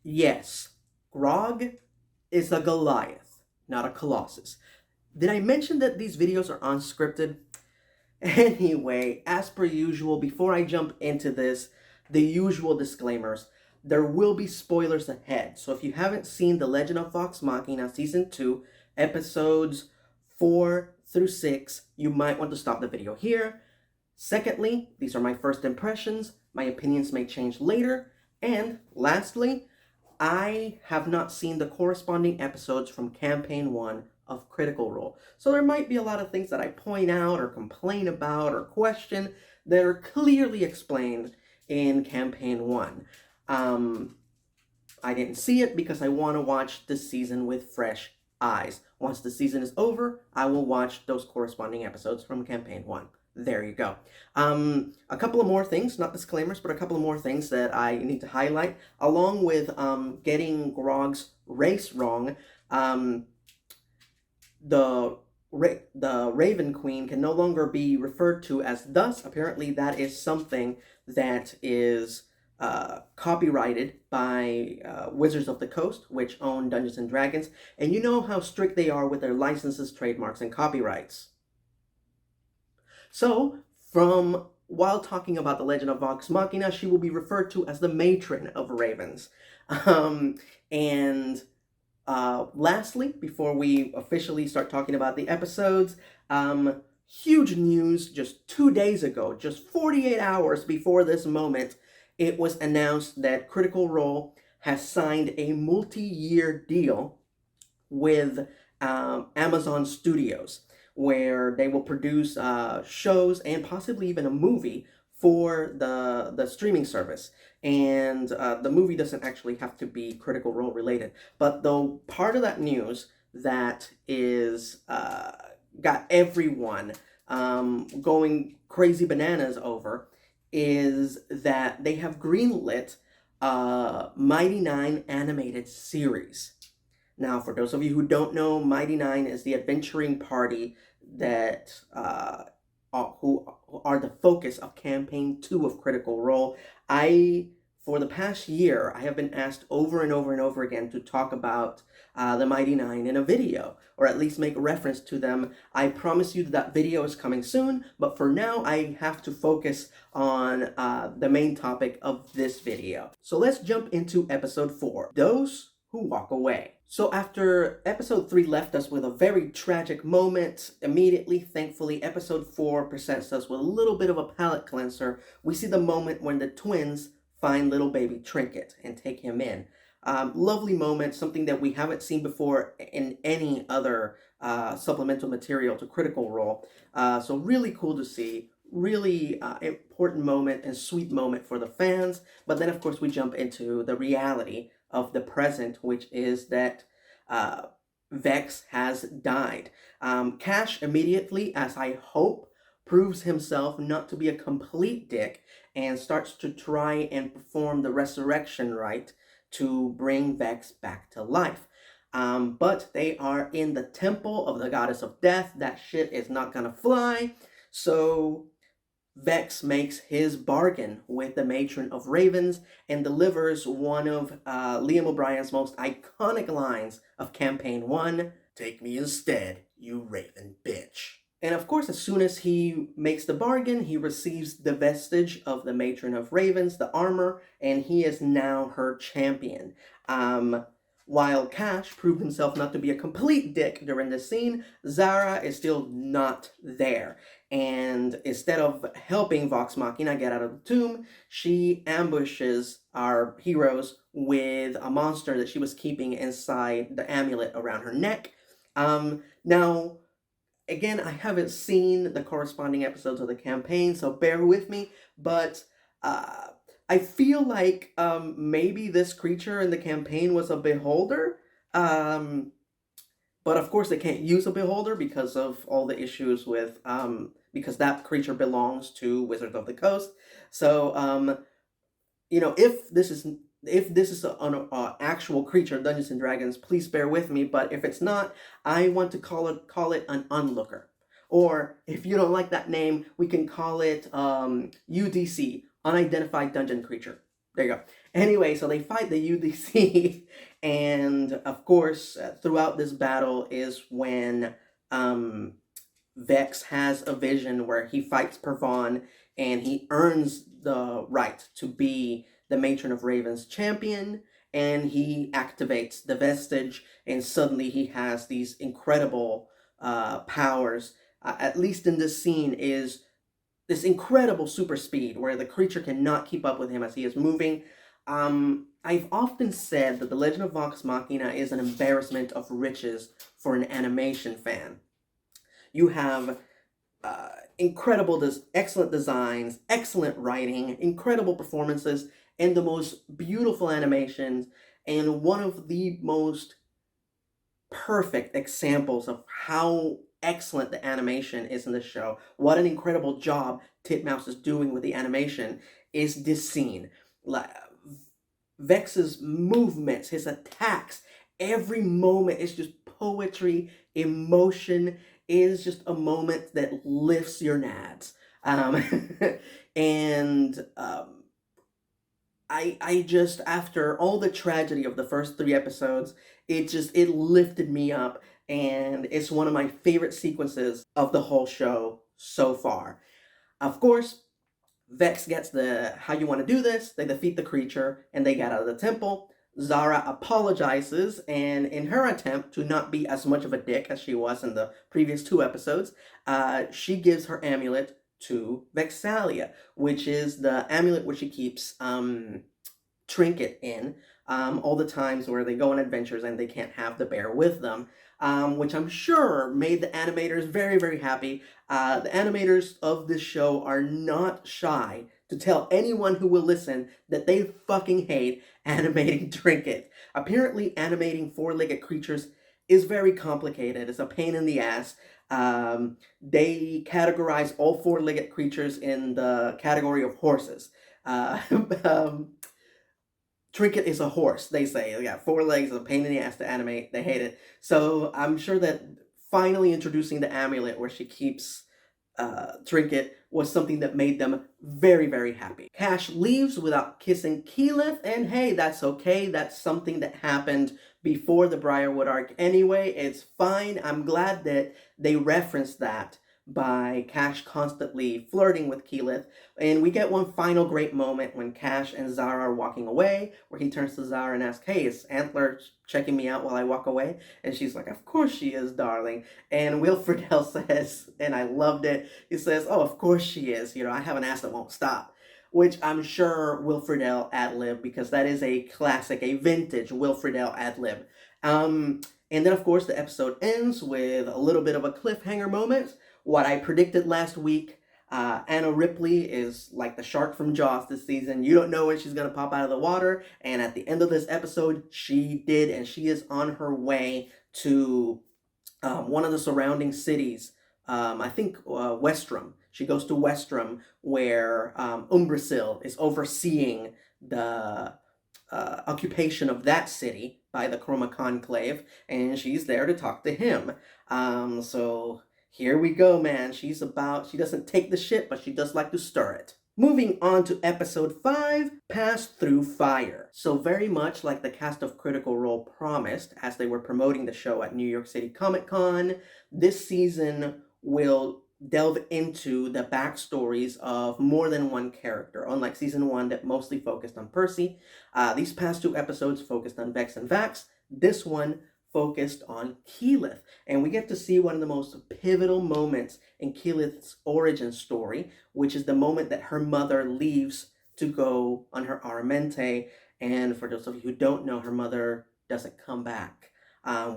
Yes, Grog is a Goliath, not a Colossus. Did I mention that these videos are unscripted? Anyway, as per usual, before I jump into this, the usual disclaimers. There will be spoilers ahead. So if you haven't seen The Legend of Vox Machina Season 2, episodes 4 through 6, you might want to stop the video here. Secondly, these are my first impressions. My opinions may change later. And lastly, I have not seen the corresponding episodes from Campaign 1 of Critical Role. So there might be a lot of things that I point out or complain about or question that are clearly explained in Campaign 1. I didn't see it because I want to watch this season with fresh eyes. Once the season is over, I will watch those corresponding episodes from Campaign 1. There you go. A couple of more things, not disclaimers, but a couple of more things that I need to highlight. Along with getting Grog's race wrong, the Raven Queen can no longer be referred to as thus. Apparently, that is something that is copyrighted by Wizards of the Coast, which own Dungeons and Dragons. And you know how strict they are with their licenses, trademarks, and copyrights. So, from while talking about the Legend of Vox Machina, she will be referred to as the Matron of Ravens. And lastly, before we officially start talking about the episodes, huge news just 2 days ago, just 48 hours before this moment, it was announced that Critical Role has signed a multi-year deal with Amazon Studios, where they will produce shows and possibly even a movie for the streaming service. And the movie doesn't actually have to be Critical Role related. But the part of that news that is got everyone going crazy bananas over is that they have greenlit a Mighty Nine animated series. Now, for those of you who don't know, Mighty Nine is the adventuring party that who are the focus of Campaign 2 of Critical Role. For the past year, I have been asked over and over and over again to talk about the Mighty Nine in a video, or at least make reference to them. I promise you that video is coming soon, but for now, I have to focus on the main topic of this video. So let's jump into episode 4, Those Who Walk Away. So after episode 3 left us with a very tragic moment, immediately, thankfully, episode 4 presents us with a little bit of a palate cleanser. We see the moment when the twins find little baby Trinket and take him in. Lovely moment, something that we haven't seen before in any other supplemental material to Critical Role. So really cool to see. Really important moment and sweet moment for the fans. But then, of course, we jump into the reality of the present, which is that Vex has died. Cash immediately, as I hope, proves himself not to be a complete dick and starts to try and perform the resurrection rite to bring Vex back to life. But they are in the temple of the goddess of death. That shit is not gonna fly. So Vex makes his bargain with the Matron of Ravens and delivers one of Liam O'Brien's most iconic lines of Campaign 1, "Take me instead, you raven bitch." And of course, as soon as he makes the bargain, he receives the vestige of the Matron of Ravens, the armor, and he is now her champion. While Cash proved himself not to be a complete dick during this scene, Zara is still not there. And instead of helping Vox Machina get out of the tomb, she ambushes our heroes with a monster that she was keeping inside the amulet around her neck. Now, again, I haven't seen the corresponding episodes of the campaign, so bear with me, but I feel like maybe this creature in the campaign was a beholder, but of course they can't use a beholder because of all the issues with, because that creature belongs to Wizards of the Coast. So, if this is an actual creature, Dungeons and Dragons, please bear with me. But if it's not, I want to call it an onlooker. Or if you don't like that name, we can call it UDC, unidentified dungeon creature. There you go. Anyway, so they fight the UDC, and of course, throughout this battle is when um, Vex has a vision where he fights Pervon and he earns the right to be the Matron of Raven's champion, and he activates the vestige, and suddenly he has these incredible powers. At least in this scene, is this incredible super speed where the creature cannot keep up with him as he is moving. I've often said that The Legend of Vox Machina is an embarrassment of riches for an animation fan. You have excellent designs, excellent writing, incredible performances, and the most beautiful animations, and one of the most perfect examples of how excellent the animation is in this show. What an incredible job Titmouse is doing with the animation is this scene. Like, Vex's movements, his attacks, every moment is just poetry, emotion. Is just a moment that lifts your nads. And I just, after all the tragedy of the first 3 episodes, it lifted me up, and it's one of my favorite sequences of the whole show so far. Of course, Vex gets the how you want to do this. They defeat the creature and they get out of the temple. Zara apologizes, and in her attempt to not be as much of a dick as she was in the previous 2 episodes, she gives her amulet to Vexalia, which is the amulet where she keeps Trinket in all the times where they go on adventures and they can't have the bear with them, which I'm sure made the animators very, very happy. The animators of this show are not shy to tell anyone who will listen that they fucking hate animating Trinket. Apparently, animating 4-legged creatures is very complicated. It's a pain in the ass. They categorize all 4-legged creatures in the category of horses. Trinket is a horse, they say. They got 4 legs, a pain in the ass to animate. They hate it. So I'm sure that finally introducing the amulet where she keeps Trinket was something that made them very, very happy. Cash leaves without kissing Keyleth, and hey, that's okay. That's something that happened before the Briarwood arc anyway. It's fine. I'm glad that they referenced that by Cash constantly flirting with Keyleth. And we get one final great moment when Cash and Zara are walking away, where he turns to Zara and asks, "Hey, is Antler checking me out while I walk away?" And she's like, "Of course she is, darling." And Wilfredell says, and I loved it, he says, "Oh, of course she is. You know, I have an ass that won't stop." Which I'm sure Wilfredell ad-lib, because that is a classic, a vintage Wilfredell ad-lib. And then, of course, the episode ends with a little bit of a cliffhanger moment. What I predicted last week, Anna Ripley is like the shark from Jaws this season. You don't know when she's going to pop out of the water. And at the end of this episode, she did. And she is on her way to one of the surrounding cities. I think Westrom. She goes to Westrom, where Umbrasil is overseeing the occupation of that city by the Chroma Conclave, and she's there to talk to him. So here we go, man. She doesn't take the shit, but she does like to stir it. Moving on to episode 5, Pass Through Fire. So very much like the cast of Critical Role promised as they were promoting the show at New York City Comic Con, this season will delve into the backstories of more than one character. Unlike season 1 that mostly focused on Percy, these past 2 episodes focused on Vex and Vax. This one focused on Keyleth, and we get to see one of the most pivotal moments in Keyleth's origin story, which is the moment that her mother leaves to go on her Aramente. And for those of you who don't know, her mother doesn't come back.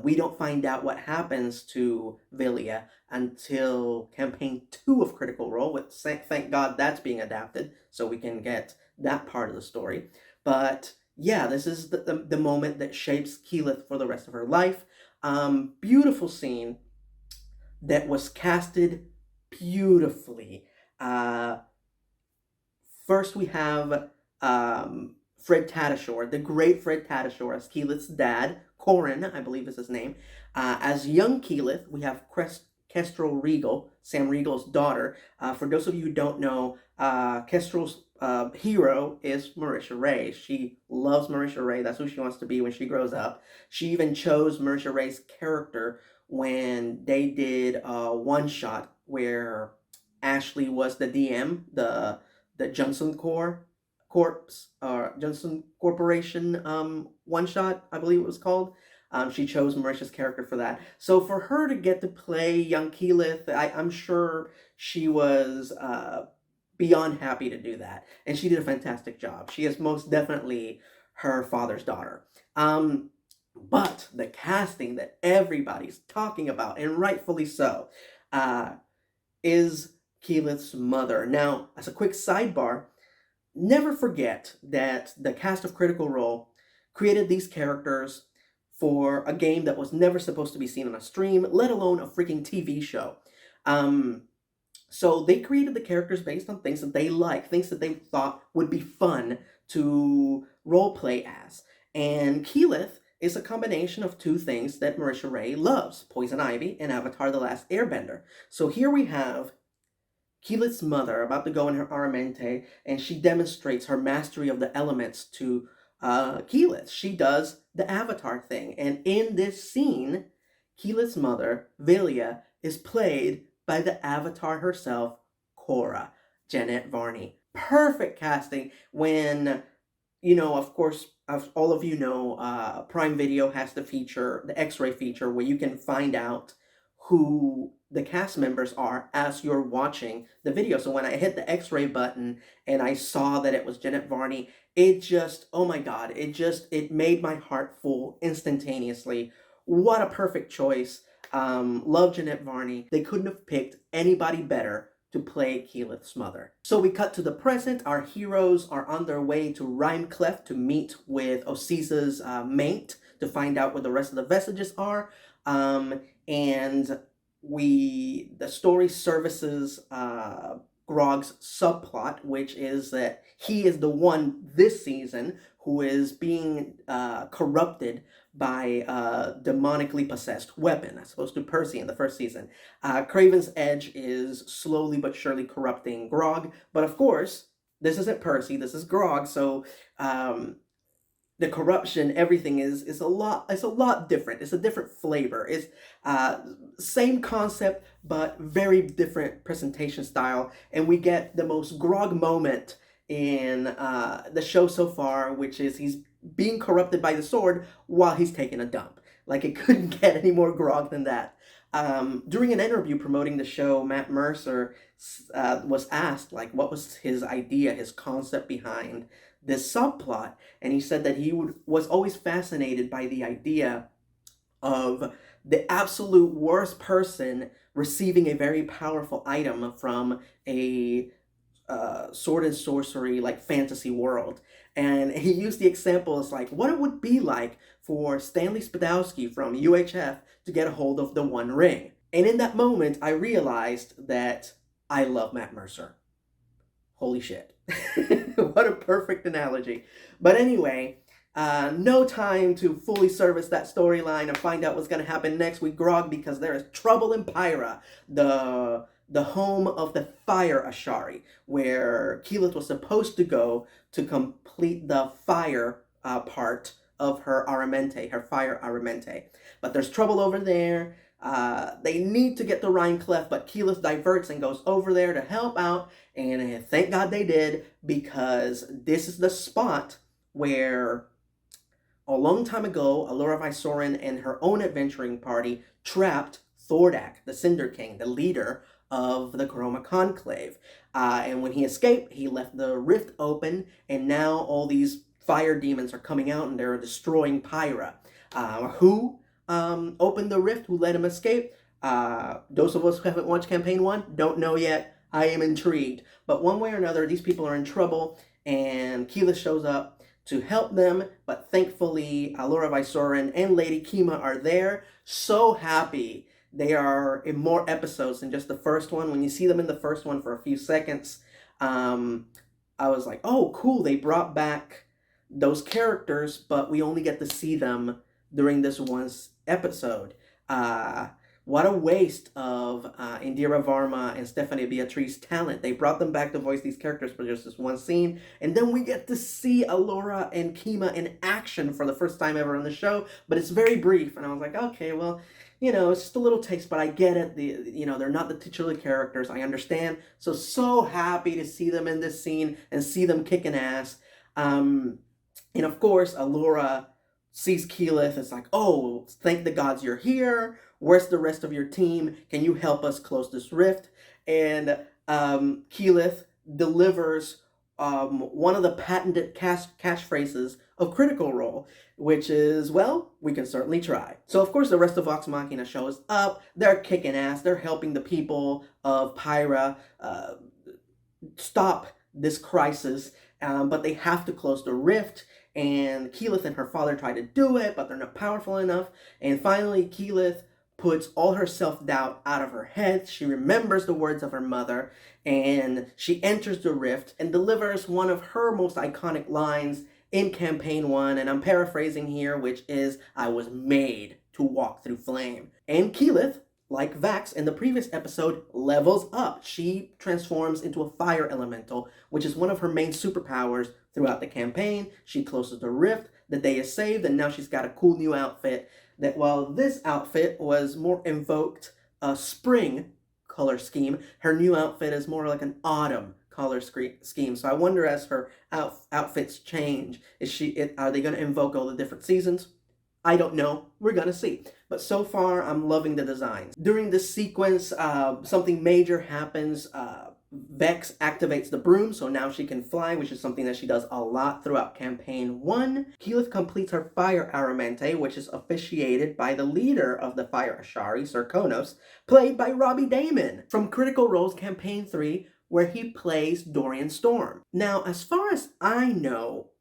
We don't find out what happens to Villia until campaign 2 of Critical Role, which thank God that's being adapted so we can get that part of the story. But yeah, this is the moment that shapes Keyleth for the rest of her life. Beautiful scene that was casted beautifully. First we have Fred Tatasciore, the great Fred Tatasciore as Keyleth's dad. Corin, I believe is his name. As young Keyleth, we have Kestrel Regal, Sam Regal's daughter. For those of you who don't know, Kestrel's hero is Marisha Ray. She loves Marisha Ray. That's who she wants to be when she grows up. She even chose Marisha Ray's character when they did a one shot where Ashley was the DM, the Johnson Johnson Corporation one shot, I believe it was called. She chose Marisha's character for that. So for her to get to play young Keyleth, I'm sure she was beyond happy to do that, and she did a fantastic job. She is most definitely her father's daughter. But the casting that everybody's talking about, and rightfully so, uh, is Keyleth's mother. Now, as a quick sidebar, never forget that the cast of Critical Role created these characters for a game that was never supposed to be seen on a stream, let alone a freaking TV show. So they created the characters based on things that they like, things that they thought would be fun to roleplay as. And Keyleth is a combination of two things that Marisha Ray loves, Poison Ivy and Avatar The Last Airbender. So here we have Keyleth's mother about to go in her Aramente, and she demonstrates her mastery of the elements to Keyleth. She does the Avatar thing, and in this scene, Keyleth's mother, Velia, is played by the Avatar herself, Korra, Jeanette Varney. Perfect casting when, of course, as all of you know, Prime Video has the X-ray feature where you can find out who the cast members are as you're watching the video. So when I hit the X-ray button and I saw that it was Jeanette Varney, it just, oh my God, it made my heart full instantaneously. What a perfect choice. Love Jeanette Varney. They couldn't have picked anybody better to play Keyleth's mother. So we cut to the present. Our heroes are on their way to Rhinecleft to meet with Osiza's mate to find out where the rest of the vestiges are. And the story services Grog's subplot, which is that he is the one this season who is being corrupted by a demonically possessed weapon, as opposed to Percy in the first season. Craven's Edge is slowly but surely corrupting Grog, but of course, this isn't Percy, this is Grog, so the corruption, everything is a lot different. It's a different flavor. It's same concept, but very different presentation style. And we get the most Grog moment in the show so far, which is he's being corrupted by the sword while he's taking a dump. Like, it couldn't get any more Grog than that. During an interview promoting the show, Matt Mercer was asked, like, what was his idea, his concept behind this subplot, and he said that he was always fascinated by the idea of the absolute worst person receiving a very powerful item from a sword and sorcery like fantasy world. And he used the example as like what it would be like for Stanley Spadowski from UHF to get a hold of the One Ring. And in that moment, I realized that I love Matt Mercer. Holy shit. What a perfect analogy. But anyway, no time to fully service that storyline and find out what's going to happen next with Grog, because there is trouble in Pyra, the home of the Fire Ashari, where Keyleth was supposed to go to complete the fire part of her Aramente, her fire Aramente. But there's trouble over there. They need to get to Rhinecleft, but Keyleth diverts and goes over there to help out, and thank God they did, because this is the spot where a long time ago, Allura Vysoren and her own adventuring party trapped Thordak, the Cinder King, the leader of the Chroma Conclave. And when he escaped, he left the rift open, and now all these fire demons are coming out and they're destroying Pyra. Who opened the rift? Who let him escape? Those of us who haven't watched Campaign 1 don't know yet. I am intrigued. But one way or another, these people are in trouble, and Keyleth shows up to help them, but thankfully Allura Vysoren and Lady Kima are there. So happy they are in more episodes than just the first one. When you see them in the first one for a few seconds, I was like, oh, cool, they brought back those characters, but we only get to see them during this one episode. What a waste of Indira Varma and Stephanie Beatriz talent. They brought them back to voice these characters for just this one scene, and then we get to see Alora and Kima in action for the first time ever on the show, but it's very brief, and I was like, okay, well, it's just a little taste, but I get it. They're not the titular characters. I understand. So happy to see them in this scene and see them kicking ass. And of course, Alora sees Keyleth. It's like, oh, thank the gods you're here. Where's the rest of your team? Can you help us close this rift? And Keyleth delivers one of the patented catchphrases of Critical Role, which is, well, we can certainly try. So, of course, the rest of Vox Machina shows up. They're kicking ass. They're helping the people of Pyra stop this crisis, but they have to close the rift. And Keyleth and her father try to do it, but they're not powerful enough. And finally, Keyleth puts all her self-doubt out of her head. She remembers the words of her mother, and she enters the rift and delivers one of her most iconic lines in Campaign 1, and I'm paraphrasing here, which is, "I was made to walk through flame." And Keyleth, like Vax in the previous episode, levels up. She transforms into a fire elemental, which is one of her main superpowers throughout the campaign. She closes the rift, the day is saved, and now she's got a cool new outfit that, while this outfit was more invoked a spring color scheme, her new outfit is more like an autumn color scheme. So I wonder, as her outfits change, are they going to invoke all the different seasons? I don't know. We're gonna see. But so far, I'm loving the designs. During this sequence, something major happens. Vex activates the broom, so now she can fly, which is something that she does a lot throughout Campaign 1. Keyleth completes her Fire Aramente, which is officiated by the leader of the Fire Ashari, Sir Konos, played by Robbie Daymond from Critical Role's Campaign 3, where he plays Dorian Storm. Now, as far as I know,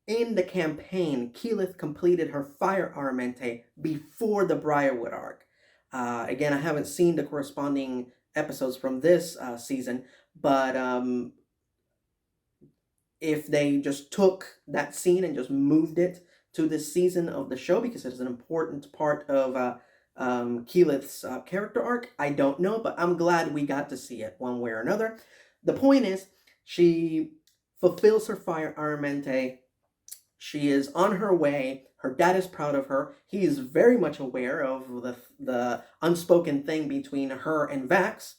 in the campaign, Keyleth completed her Fire Aramente before the Briarwood arc. Again, I haven't seen the corresponding episodes from this season, but if they just took that scene and just moved it to this season of the show, because it is an important part of Keyleth's character arc, I don't know, but I'm glad we got to see it one way or another. The point is, she fulfills her Fire Aramente. She is on her way. Her dad is proud of her. He is very much aware of the unspoken thing between her and Vax.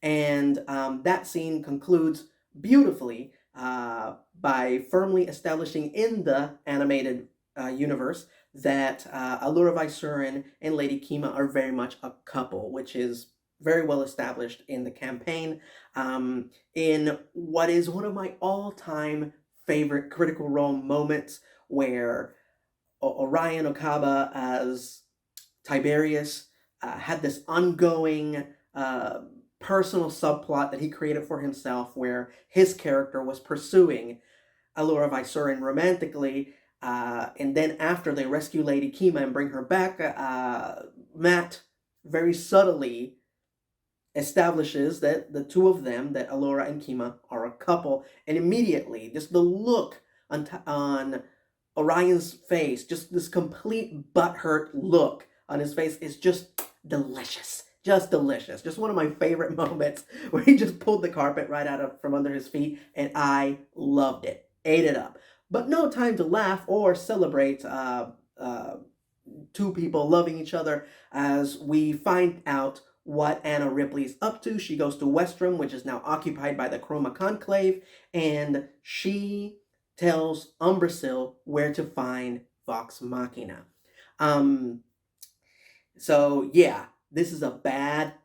And that scene concludes beautifully by firmly establishing in the animated universe that Allura Vysurin and Lady Kima are very much a couple, which is very well established in the campaign. In what is one of my all-time favorite Critical Role moments, where Orion Okaba as Tiberius had this ongoing personal subplot that he created for himself, where his character was pursuing Allura Vysurin romantically, and then after they rescue Lady Kima and bring her back, Matt very subtly establishes that the two of them, that Allura and Kima, are a couple, and immediately, just the look on Orion's face, just this complete butthurt look on his face, is just delicious. Just delicious. Just one of my favorite moments, where he just pulled the carpet right out from under his feet, and I loved it. Ate it up. But no time to laugh or celebrate two people loving each other, as we find out what Anna Ripley's up to. She goes to Westrom, which is now occupied by the Chroma Conclave, and she tells Umbrasyl where to find Vox Machina. So yeah, this is a bad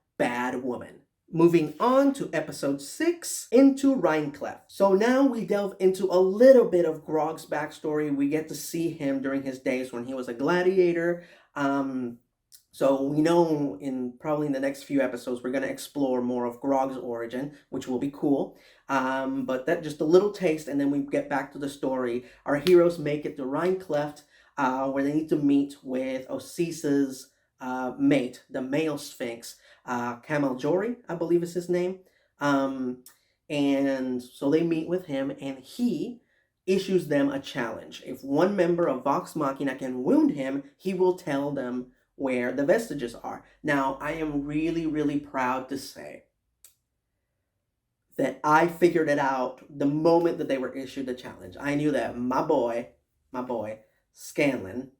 woman. Moving on to episode 6, into Rhinecleft. So now we delve into a little bit of Grog's backstory. We get to see him during his days when he was a gladiator. So we know probably in the next few episodes, we're going to explore more of Grog's origin, which will be cool. But that just a little taste, and then we get back to the story. Our heroes make it to Rhinecleft, where they need to meet with Osis's mate, the male Sphinx, Kamaljori, I believe is his name. And so they meet with him, and he issues them a challenge. If one member of Vox Machina can wound him, he will tell them where the vestiges are. Now, I am really, really proud to say that I figured it out the moment that they were issued the challenge. I knew that my boy, Scanlan,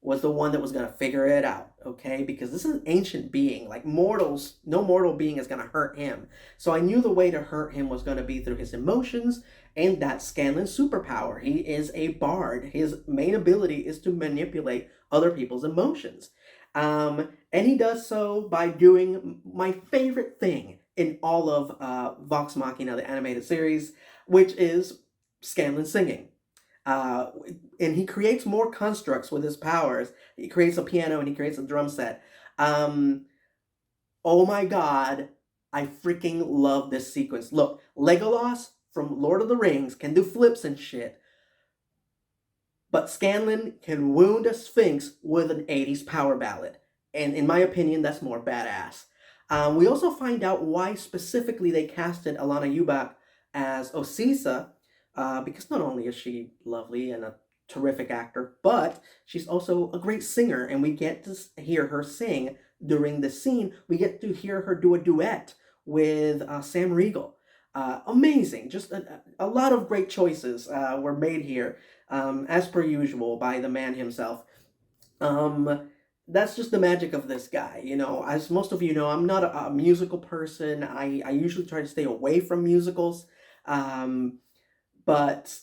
was the one that was going to figure it out, okay? Because this is an ancient being. Like mortals, no mortal being is going to hurt him. So I knew the way to hurt him was going to be through his emotions, and that's Scanlan's superpower. He is a bard. His main ability is to manipulate other people's emotions. And he does so by doing my favorite thing in all of Vox Machina, the animated series, which is Scanlan singing. And he creates more constructs with his powers. He creates a piano and he creates a drum set. Oh my god, I freaking love this sequence. Look, Legolas from Lord of the Rings can do flips and shit, but Scanlan can wound a sphinx with an 80s power ballad. And in my opinion, that's more badass. We also find out why specifically they casted Alana Ubach as Osisa, because not only is she lovely and a terrific actor, but she's also a great singer, and we get to hear her sing during the scene. We get to hear her do a duet with Sam Riegel. Amazing. Just a lot of great choices were made here, as per usual, by the man himself. That's just the magic of this guy. You know, as most of you know, I'm not a musical person. I usually try to stay away from musicals. But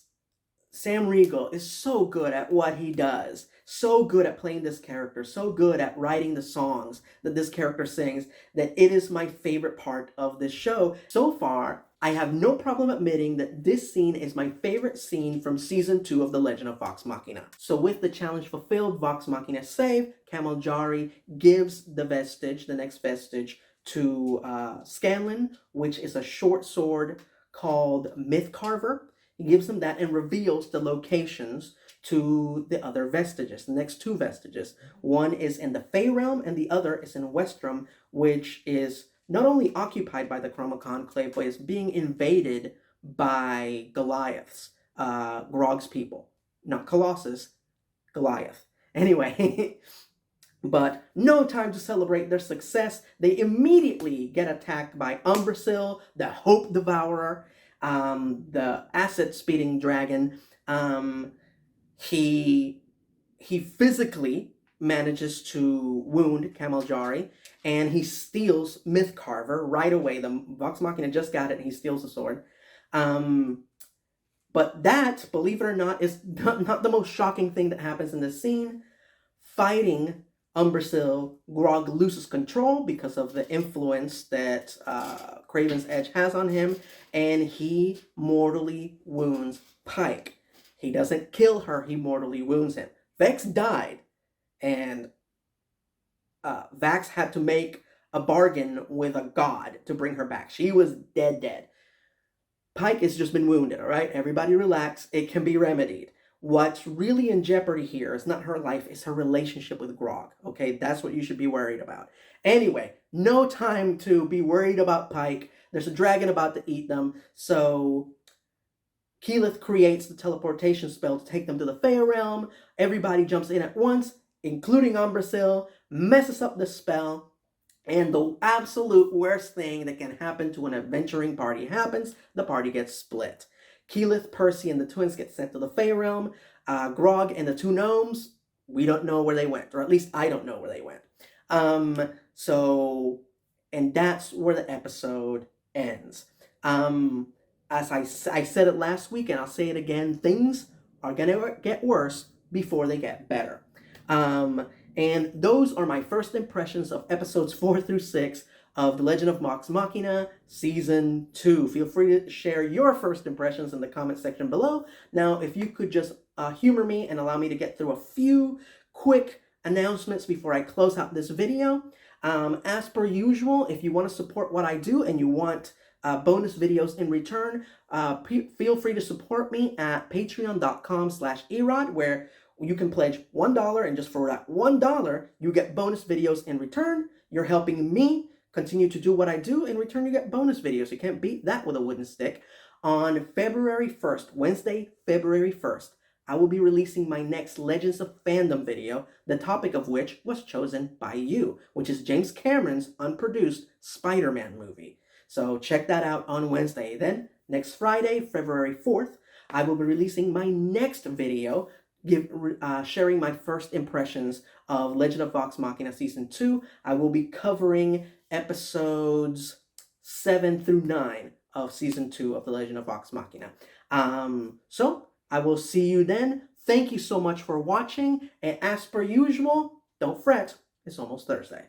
Sam Riegel is so good at what he does, so good at playing this character, so good at writing the songs that this character sings, that it is my favorite part of this show. So far, I have no problem admitting that this scene is my favorite scene from Season 2 of The Legend of Vox Machina. So with the challenge fulfilled, Vox Machina saved, Kamaljari gives the vestige, the next vestige, to Scanlan, which is a short sword called Myth Carver. He gives them that and reveals the locations to the other vestiges, the next two vestiges. One is in the Fey Realm and the other is in Westrom, which is not only occupied by the Chroma Conclave, but is being invaded by Goliaths, Grog's people. Not Colossus, Goliath. Anyway, but no time to celebrate their success. They immediately get attacked by Umbrasyl, the Hope Devourer, the acid speeding dragon. He physically manages to wound Kamaljari, and he steals Myth Carver right away. The Vox Machina just got it, and he steals the sword. But that, believe it or not, is not the most shocking thing that happens in this scene. Fighting Umbrasyl, Grog loses control because of the influence that Craven's Edge has on him, and he mortally wounds Pike. He doesn't kill her, he mortally wounds him. Vex died, and Vax had to make a bargain with a god to bring her back. She was dead. Pike has just been wounded, all right? Everybody relax. It can be remedied. What's really in jeopardy here is not her life, it's her relationship with Grog, okay? That's what you should be worried about. Anyway, no time to be worried about Pike. There's a dragon about to eat them, so Keyleth creates the teleportation spell to take them to the Fey Realm. Everybody jumps in at once, including Umbrasyl, messes up the spell, and the absolute worst thing that can happen to an adventuring party happens. The party gets split. Keyleth, Percy, and the twins get sent to the Fey Realm. Grog and the two gnomes, we don't know where they went, or at least I don't know where they went. And that's where the episode ends. As I said it last week, and I'll say it again, things are gonna get worse before they get better. And those are my first impressions of episodes 4 through 6 of The Legend of Vox Machina Season 2. Feel free to share your first impressions in the comment section below. Now, if you could just humor me and allow me to get through a few quick announcements before I close out this video. As per usual, if you want to support what I do and you want bonus videos in return, feel free to support me at patreon.com/erod, where you can pledge $1, and just for that $1, you get bonus videos in return. You're helping me continue to do what I do. In return, you get bonus videos. You can't beat that with a wooden stick. On February 1st, Wednesday, February 1st, I will be releasing my next Legends of Fandom video, the topic of which was chosen by you, which is James Cameron's unproduced Spider-Man movie. So check that out on Wednesday. Then, next Friday, February 4th, I will be releasing my next video, sharing my first impressions of Legend of Vox Machina Season 2. I will be covering episodes 7 through 9 of Season 2 of The Legend of Vox Machina. So, I will see you then. Thank you so much for watching, and as per usual, don't fret, it's almost Thursday.